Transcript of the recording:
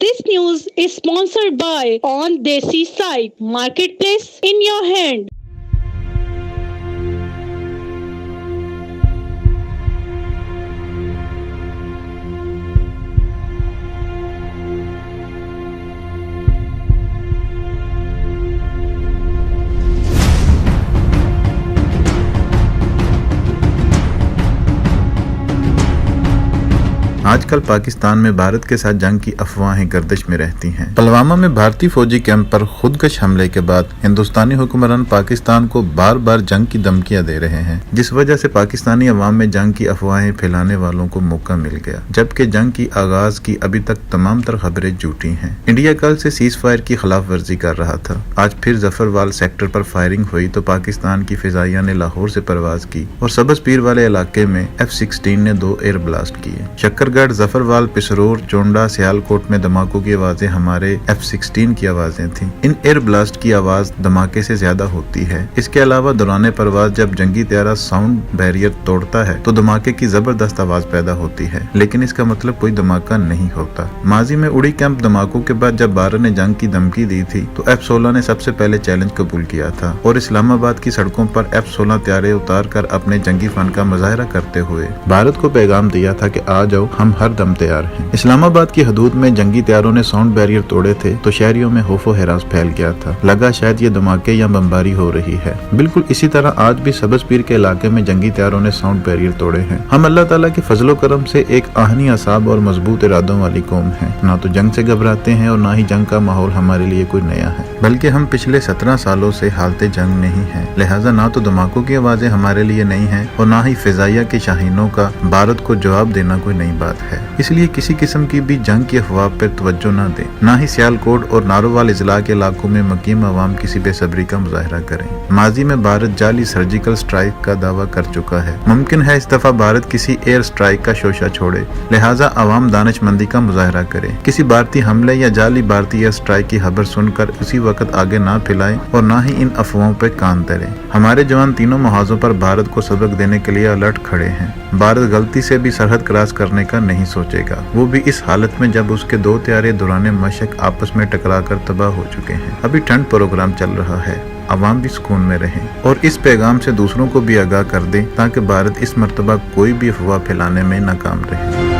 This news is sponsored by On Desi Site, Marketplace in your hand. आजकल पाकिस्तान में भारत के साथ जंग की अफवाहें गर्दिश में रहती हैं। पुलवामा में भारतीय फौजी कैंप पर खुदकश हमले के बाद हिंदुस्तानी हुक्मरान पाकिस्तान को बार बार जंग की धमकियां दे रहे हैं, जिस वजह से पाकिस्तानी अवाम में जंग की अफवाहें फैलाने वालों को मौका मिल गया, जबकि जंग की आगाज की अभी तक तमाम तर खबरें झूठी हैं। इंडिया कल से सीज फायर की खिलाफ वर्जी कर रहा था। आज फिर जफरवाल सेक्टर पर फायरिंग हुई तो पाकिस्तान की फिजाइया ने लाहौर से परवाज की और सबज पीर वाले इलाके में F-16 ने 2 एयर ब्लास्ट किए। शक्करगढ़, जफरवाल, पिसरोर, चोंडा, सियालकोट में धमाकों की आवाजें हमारे F-16 की आवाजें थीं। इन एयर ब्लास्ट की आवाज धमाके से ज्यादा होती है। इसके अलावा दौरान परवाज जब जंगी त्यारा साउंड बैरियर तोड़ता है तो धमाके की जबरदस्त आवाज पैदा होती है, लेकिन इसका मतलब कोई धमाका नहीं होता। माजी में उड़ी कैंप धमाकों के बाद जब भारत ने जंग की धमकी दी थी तो F-16 ने सबसे पहले चैलेंज कबूल किया था और इस्लामाबाद की सड़कों पर F-16 त्यारे उतार कर अपने जंगी फन का मुजाहरा करते हुए भारत को पैगाम दिया था कि आ जाओ, हम हर दम तैयार हैं। इस्लामाबाद की हदूद में जंगी त्यारों ने साउंड बैरियर तोड़े थे तो शहरियों में खौफ व हरास फैल गया था, लगा शायद ये धमाके या बमबारी हो रही है। बिल्कुल इसी तरह आज भी सबज पीर के इलाके में जंगी त्यारों ने साउंड बैरियर तोड़े हैं। हम अल्लाह ताला के फजलो करम से एक आहनी असाब और मजबूत इरादों वाली कौम है। ना तो जंग से घबराते हैं और ना ही जंग का माहौल हमारे लिए कोई नया है, बल्कि हम पिछले 17 सालों से हालते जंग नहीं है। लिहाजा ना तो धमाकों की आवाजें हमारे लिए नई है और ना ही फिजाइया के शाहीनों का भारत को जवाब देना कोई नई बात है। इसलिए किसी किस्म की भी जंग की अफवाह पर तवज्जो न दें, ना ही सियालकोट और नारोवाल इजला के इलाकों में मकीम अवाम किसी बेसब्री का मुजाहरा करें। माजी में भारत जाली सर्जिकल स्ट्राइक का दावा कर चुका है। मुमकिन है इस दफा भारत किसी एयर स्ट्राइक का शोशा छोड़े, लिहाजा अवाम दानिशमंदी का मुजाहरा करे। किसी भारतीय हमले या जाली भारतीय एयर स्ट्राइक की खबर सुनकर उसी वक्त आगे ना फैलाएं और ना ही इन अफवाहों पर कान धरें। हमारे जवान तीनों महाजों पर भारत को सबक देने के लिए अलर्ट खड़े हैं। भारत गलती से भी सरहद क्रॉस करने का नहीं सोचेगा, वो भी इस हालत में जब उसके 2 त्यारे दौरान मशक आपस में टकराकर तबाह हो चुके हैं। अभी ठंड प्रोग्राम चल रहा है, अवाम भी सुकून में रहें और इस पैगाम से दूसरों को भी आगाह कर दें ताकि भारत इस मर्तबा कोई भी अफवाह फैलाने में नाकाम रहे।